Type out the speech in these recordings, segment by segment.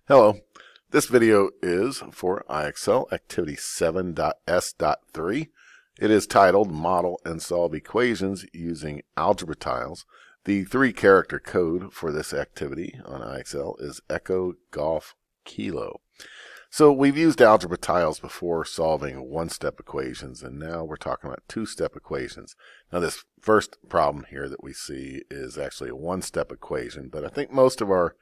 Hello, this video is for IXL Activity 7.S.4. It is titled Model and Solve Equations Using Algebra Tiles. The 3-character code for this activity on IXL is Echo Golf Kilo. So we've used algebra tiles before solving one-step equations, and now we're talking about two-step equations. Now this first problem here that we see is actually a one-step equation, but I think most of our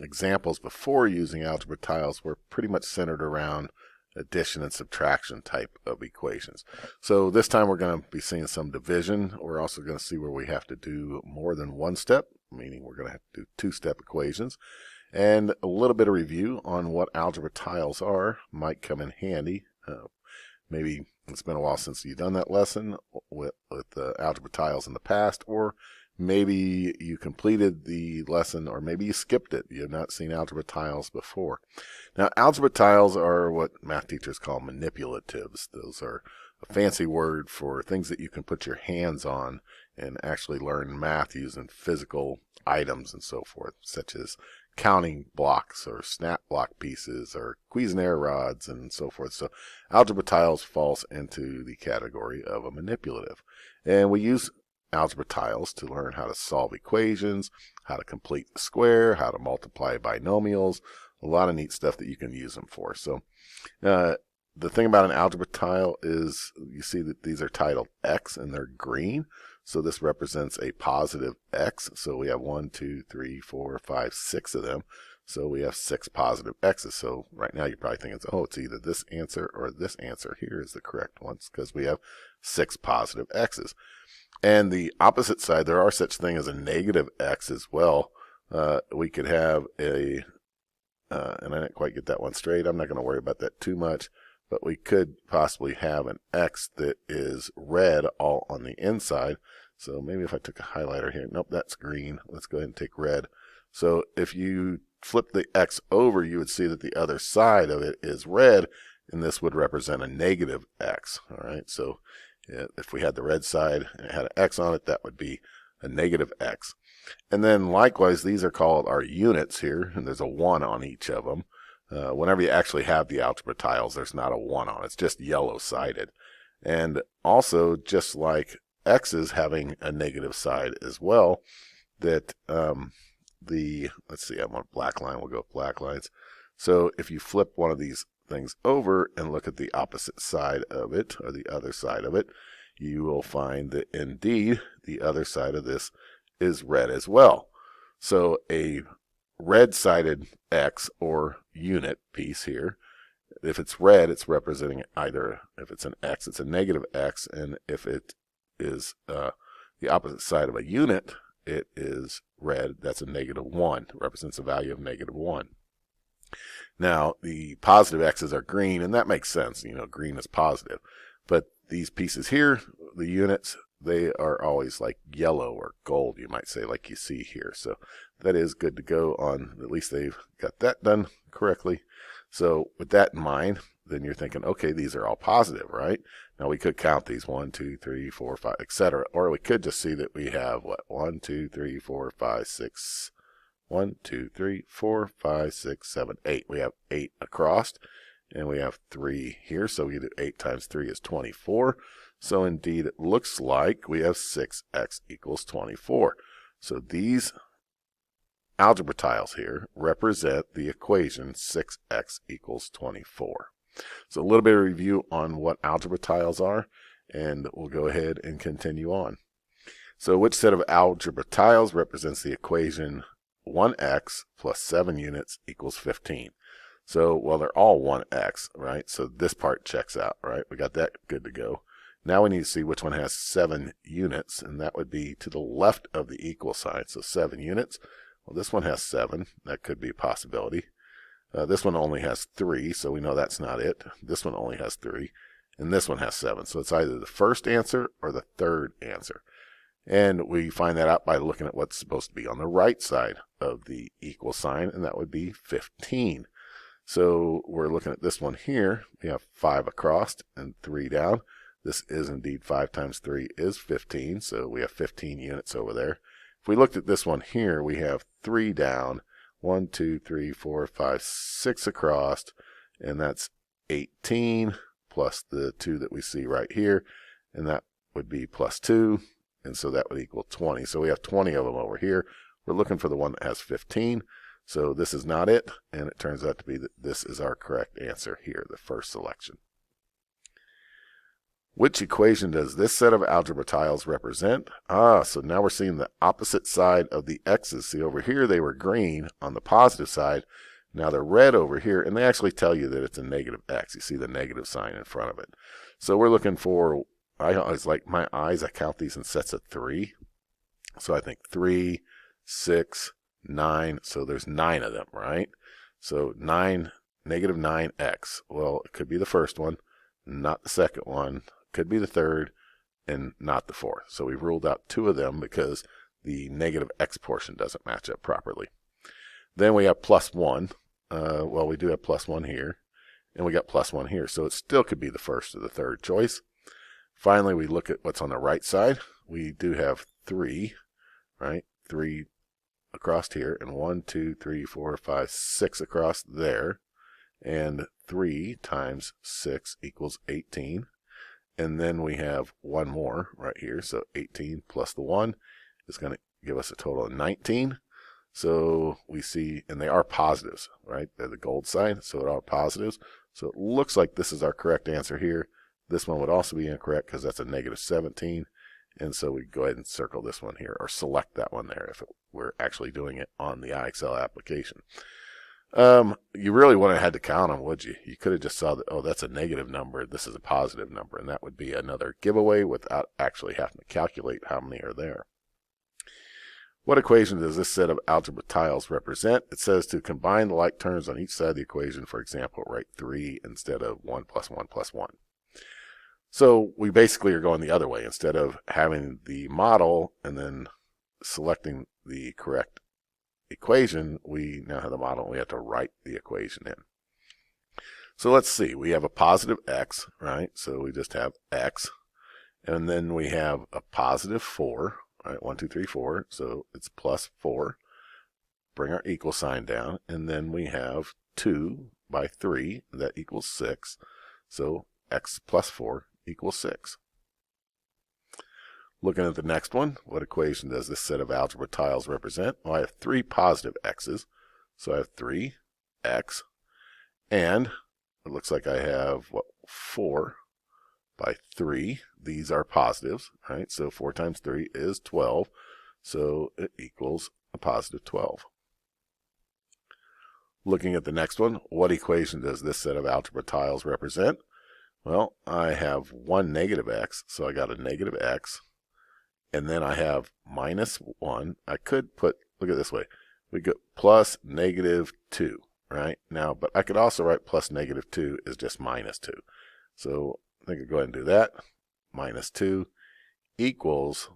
examples before using algebra tiles were pretty much centered around addition and subtraction type of equations. So this time we're going to be seeing some division. We're also going to see where we have to do more than one step, meaning we're going to have to do two-step equations. And a little bit of review on what algebra tiles are might come in handy. Maybe it's been a while since you've done that lesson with algebra tiles in the past, or maybe you completed the lesson, or maybe you skipped it. You have not seen algebra tiles before. Now, algebra tiles are what math teachers call manipulatives. Those are a fancy word for things that you can put your hands on and actually learn math using physical items and so forth, such as counting blocks or snap block pieces or Cuisenaire rods and so forth. So algebra tiles falls into the category of a manipulative. And we use algebra tiles to learn how to solve equations, how to complete the square, how to multiply binomials, a lot of neat stuff that you can use them for. So the thing about an algebra tile is you see that these are titled X and they're green. So this represents a positive X. So we have 1, 2, 3, 4, 5, 6 of them. So we have 6 positive X's. So right now you're probably thinking, oh, it's either this answer or this answer here is the correct ones because we have 6 positive X's. And the opposite side, there are such thing as a negative X as well. We could have a, and I didn't quite get that one straight. I'm not going to worry about that too much. But we could possibly have an X that is red all on the inside. So maybe if I took a highlighter here, nope, that's green. Let's go ahead and take red. So if you flip the X over, you would see that the other side of it is red, and this would represent a negative X. All right, so if we had the red side and it had an X on it, that would be a negative X. And then likewise, these are called our units here, and there's a 1 on each of them. Whenever you actually have the algebra tiles, there's not a 1 on it. It's just yellow-sided. And also, just like X's having a negative side as well, that let's see, I'm on black line. We'll go with black lines. So if you flip one of these things over and look at the opposite side of it, or the other side of it, you will find that indeed the other side of this is red as well. So a red-sided X or unit piece here, if it's red, it's representing either, if it's an X, it's a negative X, and if it is the opposite side of a unit, it is red, that's a negative 1. It represents a value of negative 1. Now, the positive X's are green, and that makes sense. You know, green is positive. But these pieces here, the units, they are always like yellow or gold, you might say, like you see here. So that is good to go on. At least they've got that done correctly. So with that in mind, then you're thinking, okay, these are all positive, right? Now we could count these 1, 2, 3, 4, 5, etc. Or we could just see that we have what? 1, 2, 3, 4, 5, 6, 1, 2, 3, 4, 5, 6, 7, 8. We have 8 across, and we have 3 here. So we do 8 times 3 is 24. So indeed, it looks like we have 6x equals 24. So these algebra tiles here represent the equation 6x equals 24. So a little bit of review on what algebra tiles are, and we'll go ahead and continue on. So which set of algebra tiles represents the equation 1x plus 7 units equals 15? So, well, they're all 1x, right? So this part checks out, right? We got that good to go. Now we need to see which one has 7 units, and that would be to the left of the equal sign. So 7 units. Well, this one has 7. That could be a possibility. This one only has 3, so we know that's not it. This one only has 3, and this one has 7. So it's either the first answer or the third answer. And we find that out by looking at what's supposed to be on the right side of the equal sign, and that would be 15. So we're looking at this one here. We have 5 across and 3 down. This is indeed 5 times 3 is 15, so we have 15 units over there. If we looked at this one here, we have 3 down, 1, 2, 3, 4, 5, 6 across, and that's 18 plus the 2 that we see right here, and that would be plus 2, and so that would equal 20. So we have 20 of them over here. We're looking for the one that has 15. So this is not it, and it turns out to be that this is our correct answer here, the first selection. Which equation does this set of algebra tiles represent? So now we're seeing the opposite side of the x's. See, over here they were green on the positive side. Now they're red over here, and they actually tell you that it's a negative x. You see the negative sign in front of it. So we're looking for, I always like my eyes, I count these in sets of 3. So I think 3, 6, 9, so there's 9 of them, right? So negative 9x. Well, it could be the first one, not the second one. Could be the third, and not the fourth. So we've ruled out 2 of them because the negative x portion doesn't match up properly. Then we have plus 1. Well, we do have plus 1 here, and we got plus 1 here. So it still could be the first or the third choice. Finally, we look at what's on the right side. We do have 3, right? 3 across here, and 1, 2, 3, 4, 5, 6 across there, and 3 times 6 equals 18, and then we have 1 more right here, so 18 plus the 1 is going to give us a total of 19. So we see, and they are positives, right? They're the gold sign, so they're all positives. So it looks like this is our correct answer here. This one would also be incorrect because that's a negative 17. And so we go ahead and circle this one here, or select that one there if we're actually doing it on the IXL application. You really wouldn't have had to count them, would you? You could have just saw that, oh, that's a negative number, this is a positive number, and that would be another giveaway without actually having to calculate how many are there. What equation does this set of algebra tiles represent? It says to combine the like terms on each side of the equation. For example, write 3 instead of 1 plus 1 plus 1. So we basically are going the other way. Instead of having the model and then selecting the correct equation, we now have the model and we have to write the equation in. So let's see. We have a positive x, right? So we just have x. And then we have a positive 4, right? 1, 2, 3, 4. So it's plus 4. Bring our equal sign down. And then we have 2 by 3. That equals 6. So x plus 4 equals 6. Looking at the next one, what equation does this set of algebra tiles represent? Well, I have 3 positive x's, so I have 3x, and it looks like I have, 4 by 3. These are positives, right? So 4 times 3 is 12, so it equals a positive 12. Looking at the next one, what equation does this set of algebra tiles represent? Well, I have 1 negative x, so I got a negative x. And then I have minus 1. I could put, look at it this way. We go plus negative 2, right? Now, but I could also write plus negative 2 is just minus 2. So I think I'll go ahead and do that. Minus 2 equals,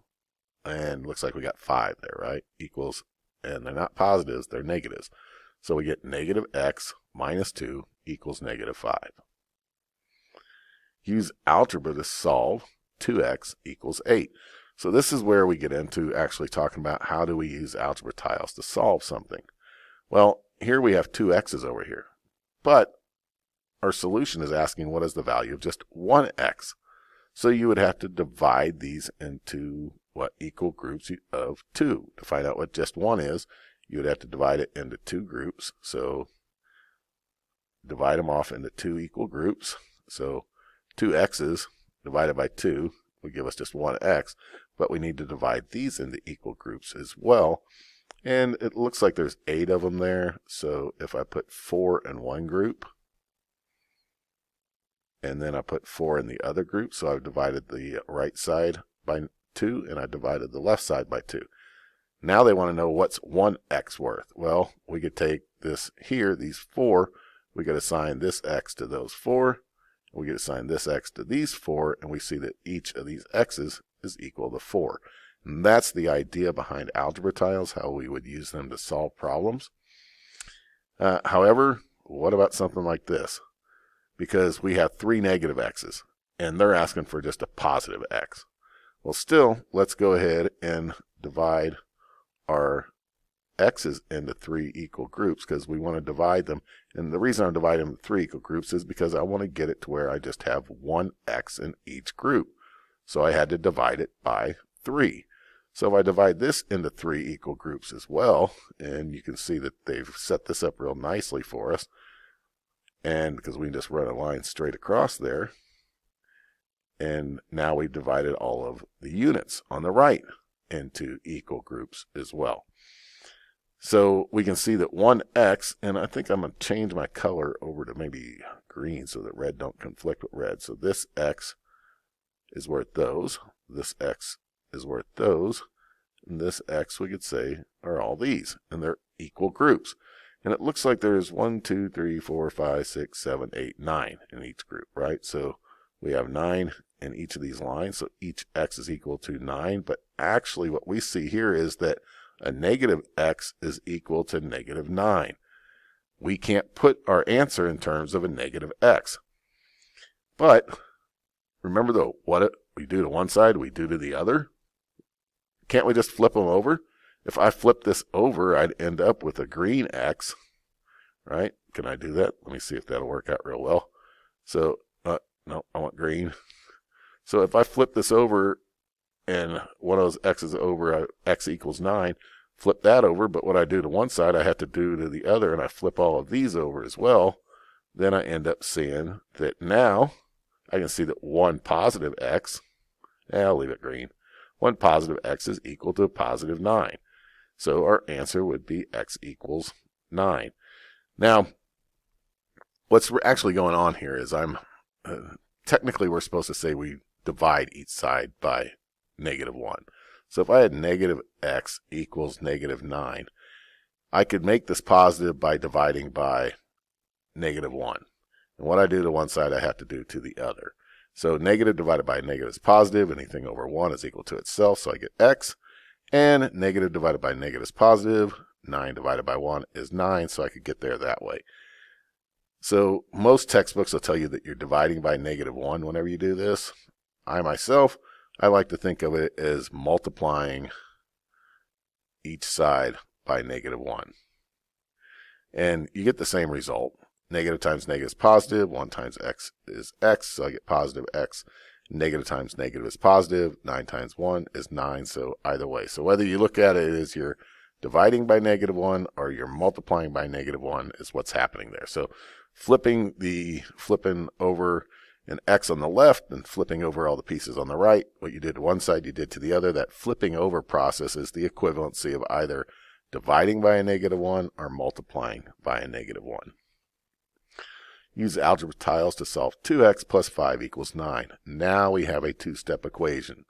and looks like we got 5 there, right? Equals, and they're not positives, they're negatives. So we get negative x minus 2 equals negative 5. Use algebra to solve 2x equals 8. So this is where we get into actually talking about how do we use algebra tiles to solve something. Well, here we have 2 x's over here, but our solution is asking what is the value of just 1 x. So you would have to divide these into equal groups of 2. To find out what just 1 is, you would have to divide it into 2 groups. So divide them off into 2 equal groups. So 2 x's divided by 2 would give us just 1x, but we need to divide these into equal groups as well. And it looks like there's 8 of them there. So if I put 4 in one group, and then I put 4 in the other group, so I've divided the right side by 2, and I divided the left side by 2. Now they want to know what's 1x worth. Well, we could take this here, these 4, we could assign this x to those 4, we could assign this x to these 4, and we see that each of these x's is equal to 4. And that's the idea behind algebra tiles, how we would use them to solve problems. However, what about something like this? Because we have 3 negative x's, and they're asking for just a positive x. Well, still, let's go ahead and divide our x's into 3 equal groups because we want to divide them. And the reason I'm dividing them into 3 equal groups is because I want to get it to where I just have one x in each group. So I had to divide it by 3. So if I divide this into 3 equal groups as well, and you can see that they've set this up real nicely for us, and because we can just run a line straight across there, and now we've divided all of the units on the right into equal groups as well. So we can see that 1x, and I think I'm going to change my color over to maybe green so that red don't conflict with red. So this x is worth those, this x is worth those, and this x we could say are all these, and they're equal groups. And it looks like there's 1, 2, 3, 4, 5, 6, 7, 8, 9 in each group, right? So we have 9 in each of these lines, so each x is equal to 9. But actually what we see here is that a negative x is equal to negative 9. We can't put our answer in terms of a negative x. But remember though, what we do to one side, we do to the other. Can't we just flip them over? If I flip this over, I'd end up with a green x, right? Can I do that? Let me see if that'll work out real well. So, no, I want green. So if I flip this over and one of those x's over, x equals 9, flip that over, but what I do to one side, I have to do to the other, and I flip all of these over as well, then I end up seeing that now I can see that one positive x, I'll leave it green, one positive x is equal to a positive 9. So our answer would be x equals 9. Now, what's actually going on here is technically we're supposed to say we divide each side by negative 1. So if I had negative x equals negative 9, I could make this positive by dividing by negative 1. And what I do to one side, I have to do to the other. So negative divided by negative is positive. Anything over 1 is equal to itself, so I get x. And negative divided by negative is positive. 9 divided by 1 is 9, so I could get there that way. So most textbooks will tell you that you're dividing by negative 1 whenever you do this. I like to think of it as multiplying each side by negative 1. And you get the same result. Negative times negative is positive. 1 times x is x, so I get positive x. Negative times negative is positive. 9 times 1 is 9, so either way. So whether you look at it as you're dividing by negative 1 or you're multiplying by negative 1 is what's happening there. So flipping over an x on the left and flipping over all the pieces on the right, what you did to one side, you did to the other. That flipping over process is the equivalency of either dividing by a negative 1 or multiplying by a negative 1. Use algebra tiles to solve 2x plus 5 equals 9. Now we have a two-step equation.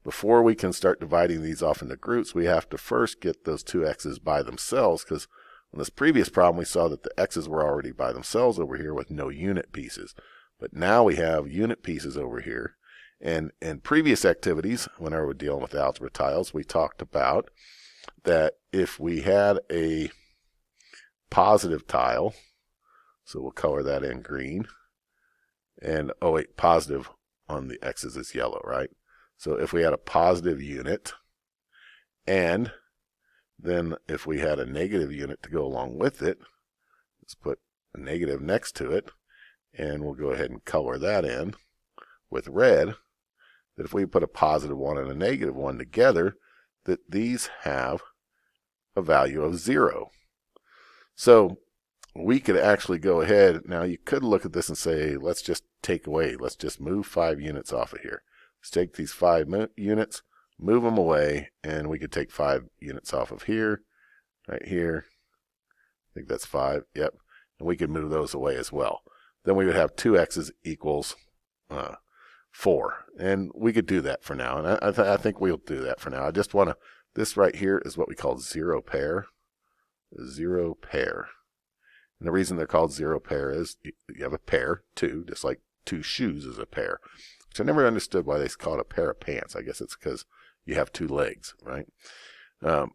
Before we can start dividing these off into groups, we have to first get those two x's by themselves, because in this previous problem we saw that the x's were already by themselves over here with no unit pieces. But now we have unit pieces over here. And in previous activities, whenever we're dealing with algebra tiles, we talked about that if we had a positive tile, so we'll color that in green, and oh wait, positive on the x's is yellow, right? So if we had a positive unit, and then if we had a negative unit to go along with it, let's put a negative next to it, and we'll go ahead and color that in with red, that if we put a positive 1 and a negative 1 together, that these have a value of 0. So we could actually go ahead, now you could look at this and say, let's just move 5 units off of here. Let's take these 5 units, move them away, and we could take 5 units off of here, right here. I think that's 5, yep. And we could move those away as well. Then we would have 2x's equals 4. And we could do that for now. And I think we'll do that for now. I just want to, this right here is what we call 0 pair. 0 pair. And the reason they're called 0 pair is you have a pair, 2, just like 2 shoes is a pair. Which I never understood why they call it a pair of pants. I guess it's because you have 2 legs, right? I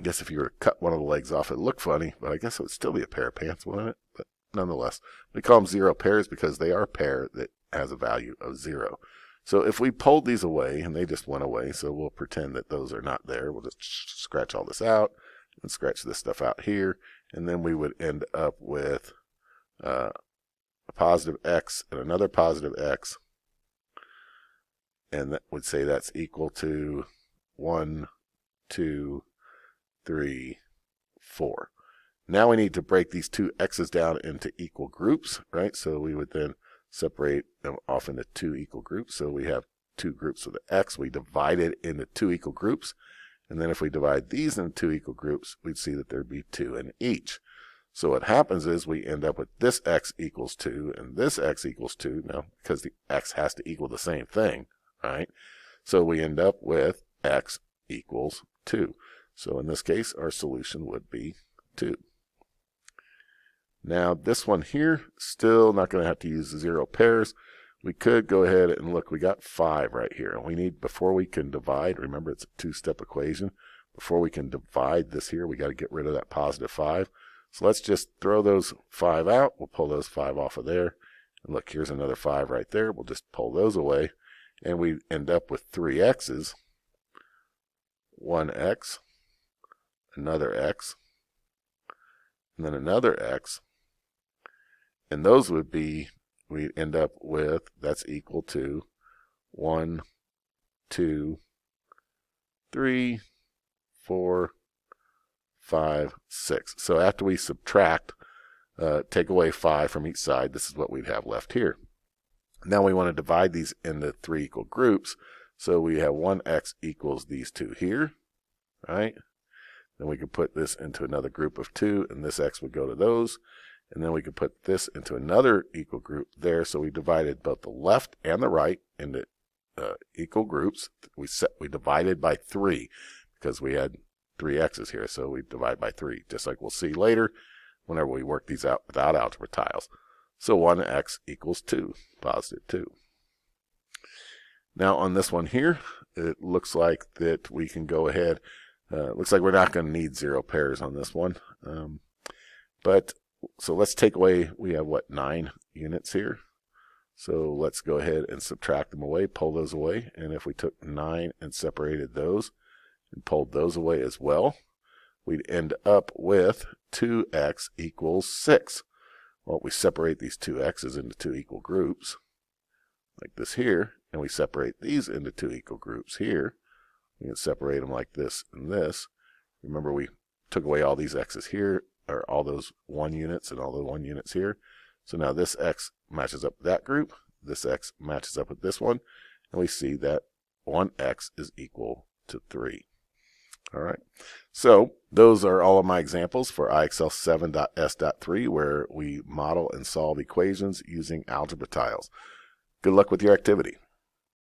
guess if you were to cut one of the legs off, it'd look funny, but I guess it would still be a pair of pants, wouldn't it? But nonetheless, we call them 0 pairs because they are a pair that has a value of 0. So if we pulled these away, and they just went away, so we'll pretend that those are not there. We'll just scratch all this out. and scratch this stuff out here, and then we would end up with a positive x and another positive x, and that would say that's equal to 1, 2, 3, 4. Now we need to break these two x's down into equal groups, right? So we would then separate them off into two equal groups. So we have two groups with the x. We divide it into two equal groups. And then if we divide these into two equal groups, we'd see that there'd be 2 in each. So what happens is we end up with this x equals 2 and this x equals 2. Now, because the x has to equal the same thing, right? So we end up with x equals 2. So in this case, our solution would be 2. Now this one here, still not going to have to use the 0 pairs. We could go ahead and look, we got 5 right here. And we need, before we can divide, remember it's a two-step equation. Before we can divide this here, we got to get rid of that positive 5. So let's just throw those 5 out. We'll pull those 5 off of there. And look, here's another 5 right there. We'll just pull those away. And we end up with 3 x's. 1 x, another x, and then another x. And those would be, we end up with, that's equal to 1, 2, 3, 4, 5, 6. So after we subtract, take away 5 from each side, this is what we'd have left here. Now we want to divide these into 3 equal groups. So we have 1x equals these two here, right? Then we could put this into another group of 2, and this x would go to those. And then we could put this into another equal group there. So we divided both the left and the right into equal groups. We divided by 3 because we had 3 x's here. So we divide by 3, just like we'll see later whenever we work these out without algebra tiles. So 1x equals 2, positive 2. Now on this one here, it looks like that we can go ahead. Looks like we're not going to need 0 pairs on this one. So let's take away, we have what, 9 units here. So let's go ahead and subtract them away, pull those away. And if we took 9 and separated those and pulled those away as well, we'd end up with 2x equals 6. Well, we separate these two x's into 2 equal groups, like this here, and we separate these into 2 equal groups here. We can separate them like this and this. Remember, we took away all these x's here, or all those 1 units and all the 1 units here. So now this x matches up with that group, this x matches up with this one, and we see that 1x is equal to 3. All right, so those are all of my examples for IXL 7.S.4, where we model and solve equations using algebra tiles. Good luck with your activity.